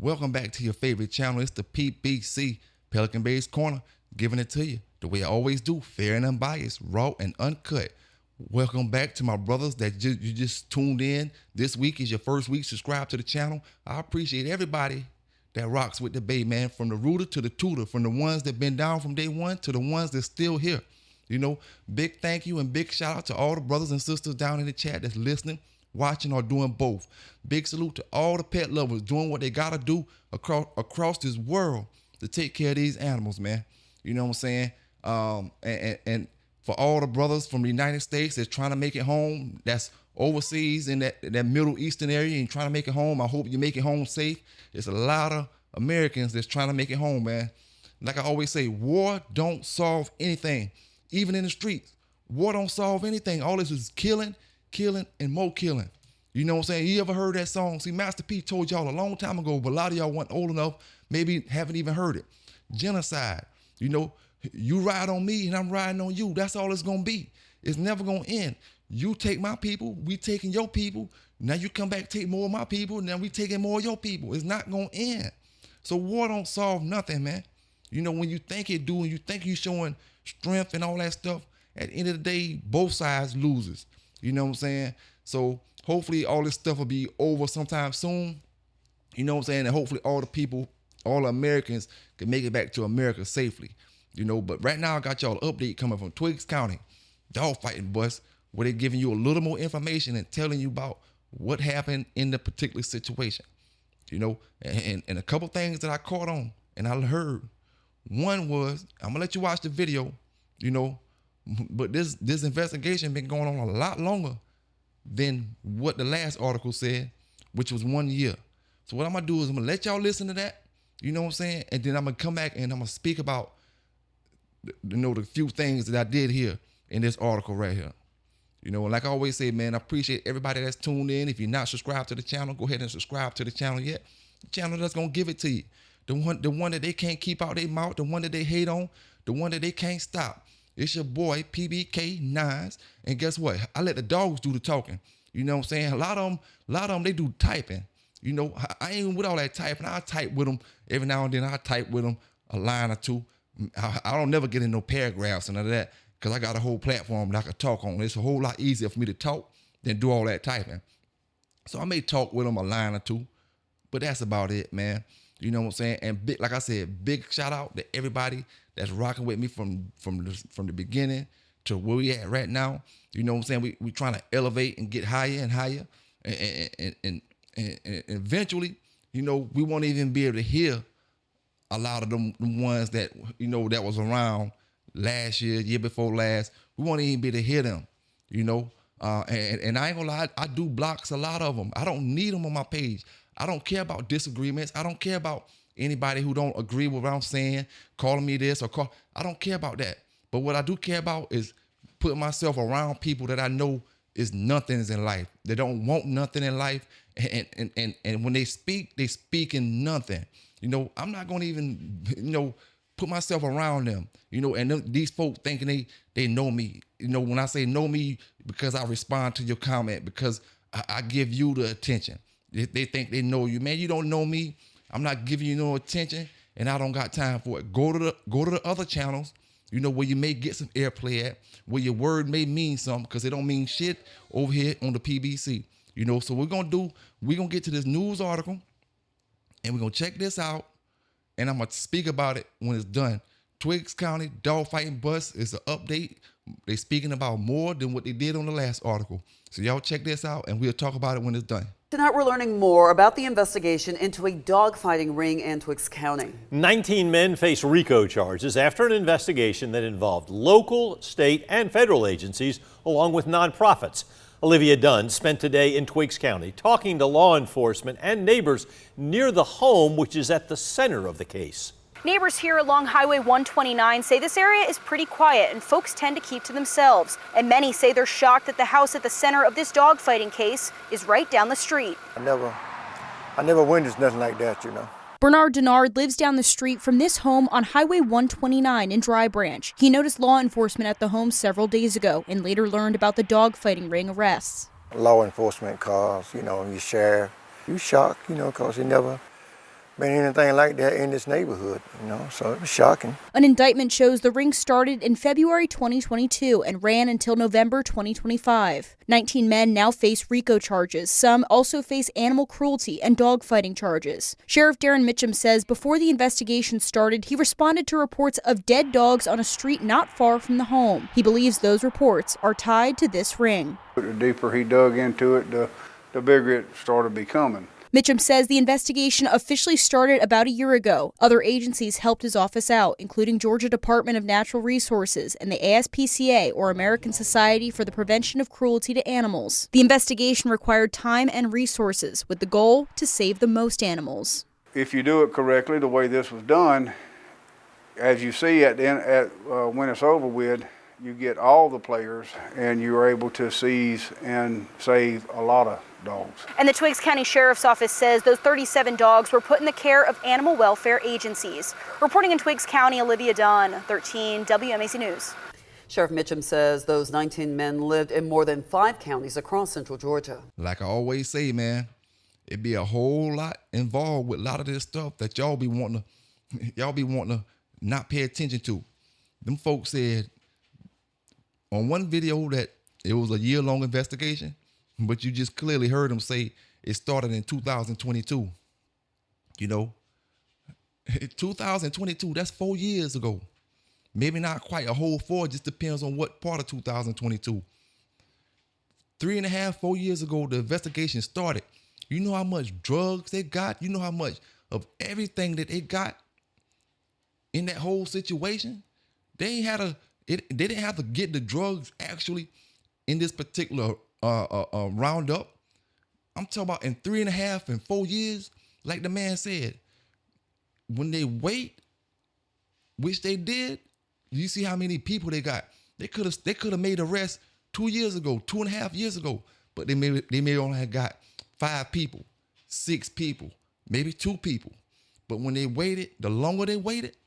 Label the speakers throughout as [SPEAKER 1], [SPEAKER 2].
[SPEAKER 1] Welcome back to your favorite channel. It's the PBC, Pelican Bay's Corner, giving it to you the way I always do, fair and unbiased, raw and uncut. Welcome back to my brothers that you just tuned in. This week is your first week. Subscribe to the channel. I appreciate everybody that rocks with the Bay, man, from the rooter to the tutor, from the ones that been down from day one to the ones that's still here. You know, big thank you and big shout out to all the brothers and sisters down in the chat that's listening, watching, or doing both. Big salute to all the pet lovers doing what they gotta do across this world to take care of these animals, man. You know what I'm saying? And for all the brothers from the United States that's trying to make it home, that's overseas in that Middle Eastern area and trying to make it home, I hope you make it home safe. There's a lot of Americans that's trying to make it home, man. Like I always say, war don't solve anything. Even in the streets, war don't solve anything. All this is killing, and more killing. You know what I'm saying? You ever heard that song? See, Master P told y'all a long time ago, but a lot of y'all weren't old enough, maybe haven't even heard it. Genocide. You know, you ride on me and I'm riding on you. That's all it's gonna be. It's never gonna end. You take my people, we taking your people. Now you come back, take more of my people, now we taking more of your people. It's not gonna end. So war don't solve nothing, man. You know, when you think it do and you think you showing strength and all that stuff, at the end of the day, both sides loses. You know what I'm saying? So hopefully all this stuff will be over sometime soon. You know what I'm saying? And hopefully all the people, all the Americans can make it back to America safely. You know, but right now I got y'all an update coming from Twiggs County, dog fighting bus, where they're giving you a little more information and telling you about what happened in the particular situation. You know, and a couple things that I caught on and I heard. One was, I'm gonna let you watch the video, you know, but this investigation been going on a lot longer than what the last article said, which was 1 year. So what I'm gonna do is I'm gonna let y'all listen to that, you know what I'm saying? And then I'm gonna come back and I'm gonna speak about, you know, the few things that I did here in this article right here. You know, and like I always say, man, I appreciate everybody that's tuned in. If you're not subscribed to the channel, go ahead and subscribe to the channel yet. The channel that's gonna give it to you. The one that they can't keep out their mouth, the one that they hate on, the one that they can't stop. It's your boy, PBK Nines. And guess what? I let the dogs do the talking. You know what I'm saying? A lot of them, they do typing. You know, I ain't with all that typing. I type with them every now and then. I type with them a line or two. I don't never get in no paragraphs and none of that because I got a whole platform that I can talk on. It's a whole lot easier for me to talk than do all that typing. So I may talk with them a line or two, but that's about it, man. You know what I'm saying? And big, like I said, big shout out to everybody that's rocking with me from the beginning to where we at right now. You know what I'm saying? We trying to elevate and get higher and higher, and eventually, you know, we won't even be able to hear a lot of them ones that, you know, that was around last year before last. We won't even be able to hear them, you know. And I ain't gonna lie, I do blocks a lot of them. I don't need them on my page. I don't care about disagreements. I don't care about anybody who don't agree with what I'm saying, calling me this or I don't care about that. But what I do care about is putting myself around people that I know is nothings in life. They don't want nothing in life. And when they speak in nothing. You know, I'm not going to even, you know, put myself around them, you know, and these folks thinking they know me. You know, when I say know me, because I respond to your comment, because I give you the attention. They think they know you. Man, you don't know me. I'm not giving you no attention, and I don't got time for it. Go to the other channels, you know, where you may get some airplay at, where your word may mean something, because it don't mean shit over here on the PBC. You know, so we're going to get to this news article, and we're going to check this out, and I'm going to speak about it when it's done. Twiggs County dog fighting bus is an update. They're speaking about more than what they did on the last article. So y'all check this out, and we'll talk about it when it's done.
[SPEAKER 2] Tonight we're learning more about the investigation into a dogfighting ring in Twiggs County.
[SPEAKER 3] 19 men face RICO charges after an investigation that involved local, state, and federal agencies, along with nonprofits. Olivia Dunn spent today in Twiggs County talking to law enforcement and neighbors near the home, which is at the center of the case.
[SPEAKER 4] Neighbors here along Highway 129 say this area is pretty quiet and folks tend to keep to themselves. And many say they're shocked that the house at the center of this dogfighting case is right down the street.
[SPEAKER 5] I never witnessed nothing like that, you know.
[SPEAKER 6] Bernard Denard lives down the street from this home on Highway 129 in Dry Branch. He noticed law enforcement at the home several days ago and later learned about the dogfighting ring arrests.
[SPEAKER 5] Law enforcement calls, you know, your sheriff. You shocked, you know, because he never been anything like that in this neighborhood, you know, so it was shocking.
[SPEAKER 6] An indictment shows the ring started in February 2022 and ran until November 2025. 19 men now face RICO charges. Some also face animal cruelty and dogfighting charges. Sheriff Darren Mitchum says before the investigation started, he responded to reports of dead dogs on a street not far from the home. He believes those reports are tied to this ring.
[SPEAKER 7] The deeper he dug into it, the bigger it started becoming.
[SPEAKER 6] Mitchum says the investigation officially started about a year ago. Other agencies helped his office out, including Georgia Department of Natural Resources and the ASPCA, or American Society for the Prevention of Cruelty to Animals. The investigation required time and resources, with the goal to save the most animals.
[SPEAKER 7] If you do it correctly, the way this was done, as you see at the end, when it's over with, you get all the players and you're able to seize and save a lot of dogs.
[SPEAKER 4] And the Twiggs County Sheriff's Office says those 37 dogs were put in the care of animal welfare agencies. Reporting in Twiggs County, Olivia Dunn, 13 WMAC News.
[SPEAKER 2] Sheriff Mitchum says those 19 men lived in more than 5 counties across central Georgia.
[SPEAKER 1] Like I always say, man, it'd be a whole lot involved with a lot of this stuff that y'all be wanting to not pay attention to. Them folks said on one video that it was a year-long investigation, but you just clearly heard them say it started in 2022. You know, 2022, that's 4 years ago. Maybe not quite a whole 4, just depends on what part of 2022. 3.5, 4 years ago, the investigation started. You know how much drugs they got? You know how much of everything that they got in that whole situation? They didn't have to get the drugs actually in this particular roundup. I'm talking about in 3.5 and 4 years, like the man said. When they wait, which they did, you see how many people they got. They could have made arrests 2 years ago, 2.5 years ago, but they may only have got 5 people, 6 people, maybe 2 people. But when they waited, the longer they waited,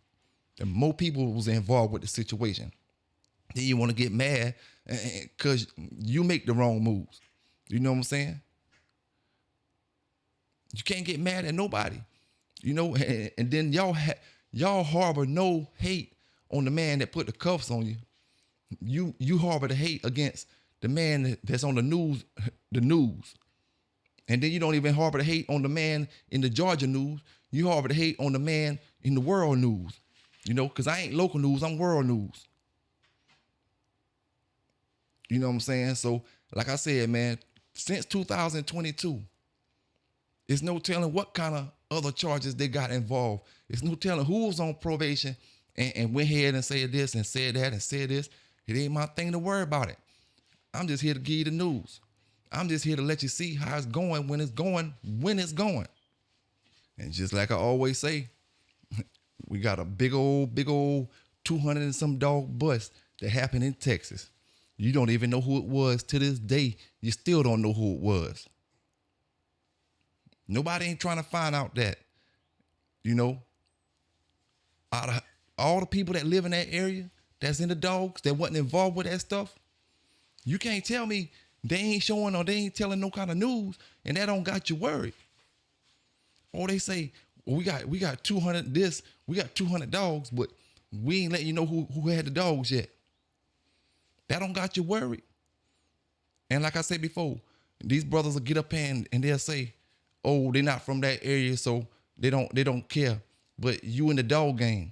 [SPEAKER 1] the more people was involved with the situation. Then you want to get mad because you make the wrong moves. You know what I'm saying? You can't get mad at nobody. You know, and then y'all harbor no hate on the man that put the cuffs on you. You harbor the hate against the man that's on the news. And then you don't even harbor the hate on the man in the Georgia news. You harbor the hate on the man in the world news. You know, because I ain't local news, I'm world news. You know what I'm saying? So, like I said, man, since 2022, it's no telling what kind of other charges they got involved. It's no telling who was on probation and went ahead and said this and said that and said this. It ain't my thing to worry about it. I'm just here to give you the news. I'm just here to let you see how it's going, when it's going. And just like I always say, we got a big old 200 and some dog bust that happened in Texas. You don't even know who it was to this day. You still don't know who it was. Nobody ain't trying to find out that, you know, out of all the people that live in that area that's in the dogs that wasn't involved with that stuff, you can't tell me they ain't showing or they ain't telling no kind of news and that don't got you worried. Or they say, well, we got 200 this, we got 200 dogs, but we ain't letting you know who had the dogs yet. That don't got you worried. And like I said before, these brothers will get up and they'll say, oh, they're not from that area, so they don't care. But you in the dog game.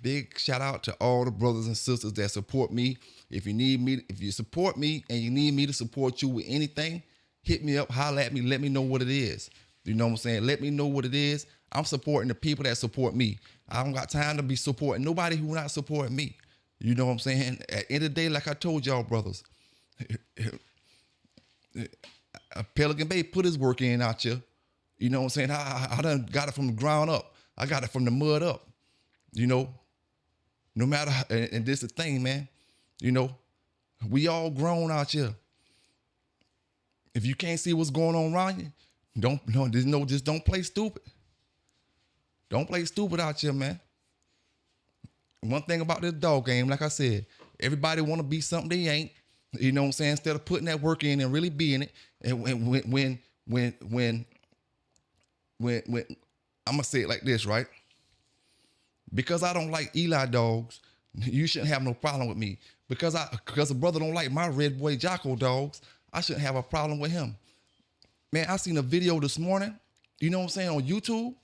[SPEAKER 1] Big shout out to all the brothers and sisters that support me. If you support me and you need me to support you with anything, hit me up, holler at me, let me know what it is. You know what I'm saying? Let me know what it is. I'm supporting the people that support me. I don't got time to be supporting nobody who not supporting me. You know what I'm saying? At the end of the day, like I told y'all brothers, Pelican Bay put his work in out here. You know what I'm saying? I done got it from the ground up. I got it from the mud up. You know, no matter how, and this is the thing, man. You know, we all grown out here. If you can't see what's going on around you, just don't play stupid. Don't play stupid out here, man. One thing about this dog game, like I said, everybody want to be something they ain't. You know what I'm saying? Instead of putting that work in and really being it. And I'm gonna say it like this, right? Because I don't like Eli dogs, you shouldn't have no problem with me. Because a brother don't like my red boy Jocko dogs, I shouldn't have a problem with him. Man, I seen a video this morning, you know what I'm saying, on YouTube,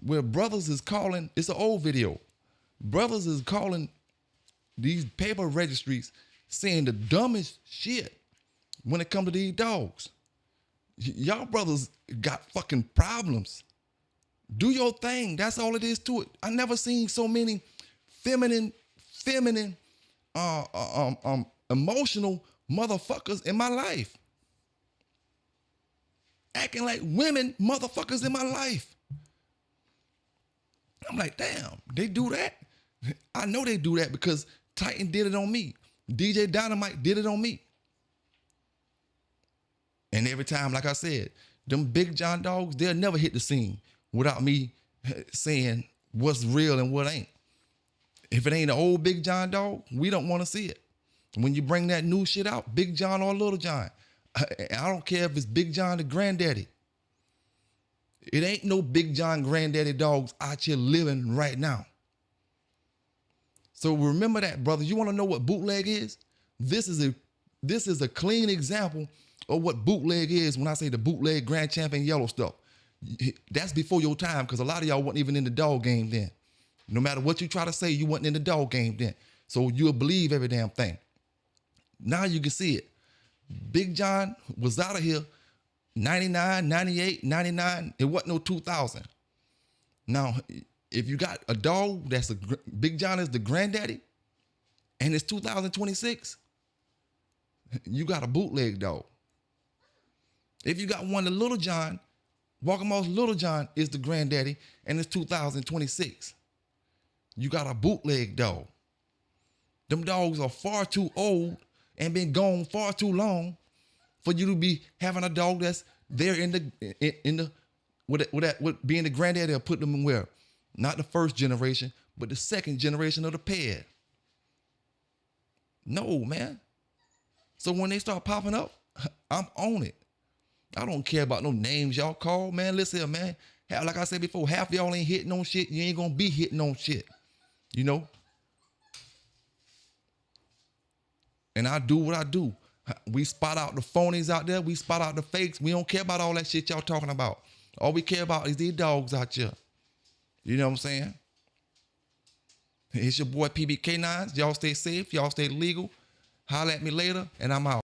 [SPEAKER 1] where brothers is calling, it's an old video. Brothers is calling these paper registries saying the dumbest shit when it comes to these dogs. Y'all brothers got fucking problems. Do your thing. That's all it is to it. I never seen so many feminine, emotional motherfuckers in my life. Acting like women motherfuckers in my life. I'm like, damn, they do that? I know they do that because Titan did it on me. DJ Dynamite did it on me. And every time, like I said, them Big John dogs, they'll never hit the scene without me saying what's real and what ain't. If it ain't an old Big John dog, we don't want to see it. When you bring that new shit out, Big John or Little John, I don't care if it's Big John the granddaddy. It ain't no Big John granddaddy dogs out here living right now. So remember that, brother. You want to know what bootleg is? This is a clean example of what bootleg is when I say the bootleg grand champion yellow stuff. That's before your time because a lot of y'all wasn't even in the dog game then. No matter what you try to say, you wasn't in the dog game then. So you'll believe every damn thing. Now you can see it. Big John was out of here 99, 98, 99. It wasn't no 2000. Now, if you got a dog that's Big John is the granddaddy and it's 2026, you got a bootleg dog. If you got one of Little John, Walkamo's Little John is the granddaddy and it's 2026. You got a bootleg dog. Them dogs are far too old and been gone far too long for you to be having a dog that's there with being the granddaddy or put them in where? Not the first generation, but the second generation of the pair. No, man. So when they start popping up, I'm on it. I don't care about no names y'all call, man. Listen here, man. Like I said before, half of y'all ain't hitting on shit. You ain't gonna be hitting on shit. You know? And I do what I do. We spot out the phonies out there. We spot out the fakes. We don't care about all that shit y'all talking about. All we care about is these dogs out here. You know what I'm saying? It's your boy PBK9s. Y'all stay safe. Y'all stay legal. Holla at me later, and I'm out.